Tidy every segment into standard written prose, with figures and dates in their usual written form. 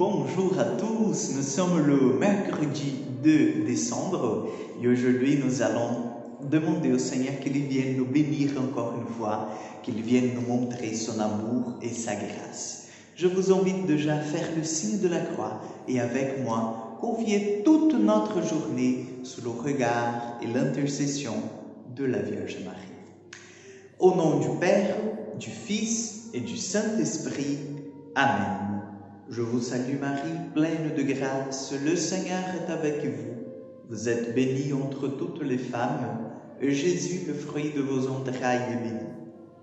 bonjour à tous. Nous sommes le mercredi 2 décembre et aujourd'hui nous allons demander au Seigneur qu'il vienne nous bénir encore une fois, qu'il vienne nous montrer son amour et sa grâce. Je vous invite déjà à faire le signe de la croix et avec moi, confier toute notre journée sous le regard et l'intercession de la Vierge Marie. Au nom du Père, du Fils et du Saint-Esprit. Amen. Je vous salue Marie, pleine de grâce, le Seigneur est avec vous. Vous êtes bénie entre toutes les femmes, et Jésus, le fruit de vos entrailles, est béni.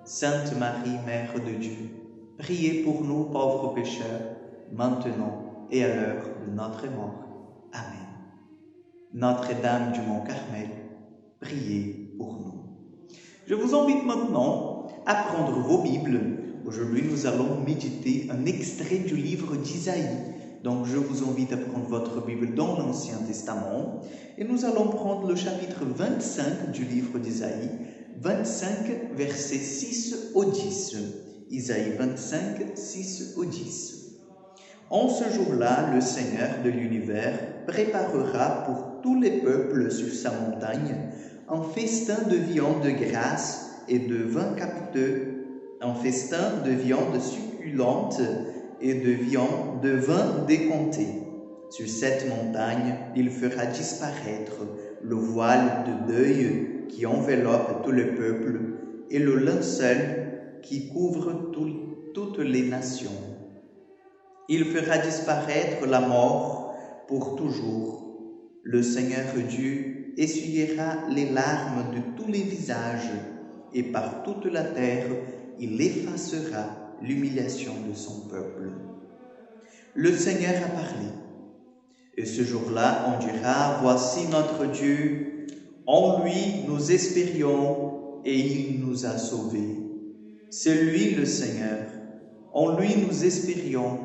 Sainte Marie, Mère de Dieu, priez pour nous pauvres pécheurs, maintenant et à l'heure de notre mort. Amen. Notre-Dame du Mont Carmel, priez pour nous. Je vous invite maintenant à prendre vos Bibles. Aujourd'hui, nous allons méditer un extrait du livre d'Isaïe. Donc, je vous invite à prendre votre Bible dans l'Ancien Testament. Et nous allons prendre le chapitre 25 du livre d'Isaïe, 25, versets 6 au 10. Isaïe 25, 6 au 10. En ce jour-là, le Seigneur de l'univers préparera pour tous les peuples sur sa montagne un festin de viande grasse et de vin capiteux, un festin de viande succulente et de vin décompté. Sur cette montagne, il fera disparaître le voile de deuil qui enveloppe tout le peuple et le linceul qui couvre toutes les nations. Il fera disparaître la mort pour toujours. Le Seigneur Dieu essuiera les larmes de tous les visages et par toute la terre, il effacera l'humiliation de son peuple. Le Seigneur a parlé. Et ce jour-là, on dira, voici notre Dieu, en lui nous espérions et il nous a sauvés. C'est lui le Seigneur, en lui nous espérions,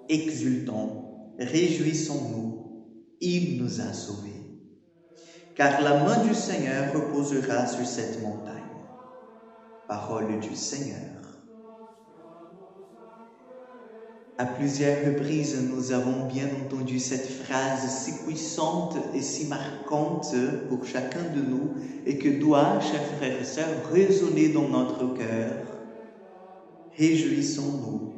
exultons, réjouissons-nous, il nous a sauvés. Car la main du Seigneur reposera sur cette montagne. Parole du Seigneur. À plusieurs reprises, nous avons bien entendu cette phrase si puissante et si marquante pour chacun de nous et que doit, chers frères et sœurs, résonner dans notre cœur. Réjouissons-nous,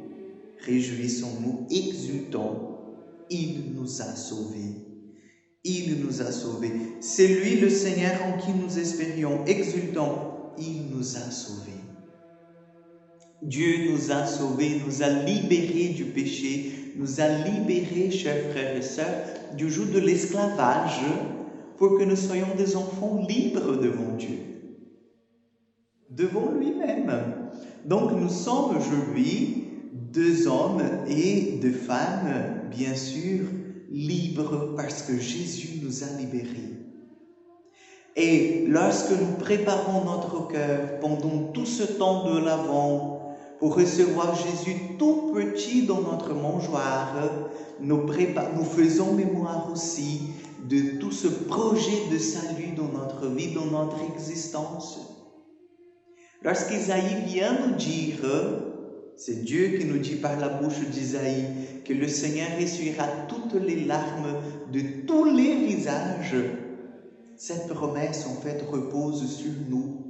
exultons, il nous a sauvés. Il nous a sauvés. C'est lui le Seigneur en qui nous espérions, exultons, il nous a sauvés. Dieu nous a sauvés, nous a libérés du péché, nous a libérés, chers frères et sœurs, du joug de l'esclavage pour que nous soyons des enfants libres devant Dieu, devant lui-même. Donc nous sommes aujourd'hui deux hommes et deux femmes, bien sûr, libres parce que Jésus nous a libérés. Et lorsque nous préparons notre cœur pendant tout ce temps de l'Avent pour recevoir Jésus tout petit dans notre mangeoire, nous faisons mémoire aussi de tout ce projet de salut dans notre vie, dans notre existence. Lorsqu'Isaïe vient nous dire, c'est Dieu qui nous dit par la bouche d'Isaïe que le Seigneur essuiera toutes les larmes de tous les visages. Cette promesse, en fait, repose sur nous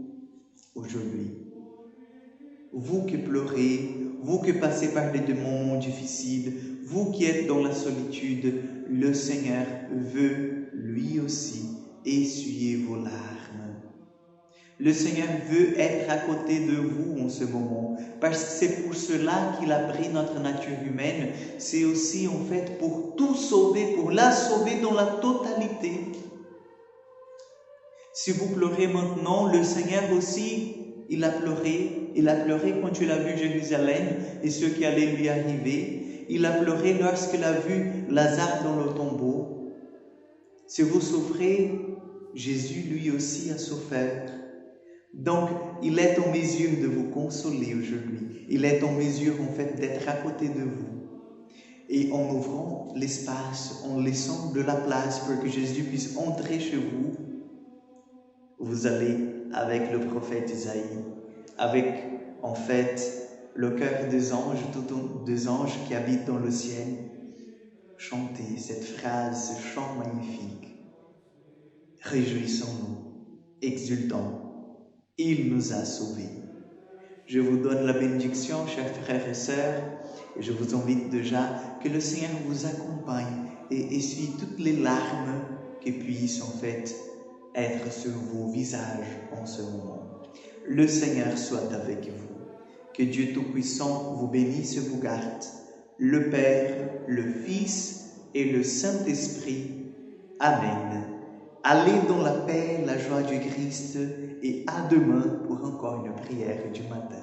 aujourd'hui. Vous qui pleurez, vous qui passez par des moments difficiles, vous qui êtes dans la solitude, le Seigneur veut, lui aussi, essuyer vos larmes. Le Seigneur veut être à côté de vous en ce moment, parce que c'est pour cela qu'il a pris notre nature humaine. C'est aussi, en fait, pour tout sauver, pour la sauver dans la totalité. Si vous pleurez maintenant, le Seigneur aussi, il a pleuré quand il a vu Jérusalem et ce qui allait lui arriver. Il a pleuré lorsqu'il a vu Lazare dans le tombeau. Si vous souffrez, Jésus lui aussi a souffert. Donc, il est en mesure de vous consoler aujourd'hui. Il est en mesure, en fait, d'être à côté de vous. Et en ouvrant l'espace, en laissant de la place pour que Jésus puisse entrer chez vous, vous allez, avec le prophète Isaïe, avec, en fait, le cœur des anges qui habitent dans le ciel, chanter cette phrase, ce chant magnifique. Réjouissons-nous, exultons. Il nous a sauvés. Je vous donne la bénédiction, chers frères et sœurs, et je vous invite déjà que le Seigneur vous accompagne et essuie toutes les larmes qui puissent en fait être sur vos visages en ce moment. Le Seigneur soit avec vous. Que Dieu Tout-Puissant vous bénisse et vous garde. Le Père, le Fils et le Saint-Esprit. Amen. Allez dans la paix, la joie du Christ et à demain pour encore une prière du matin.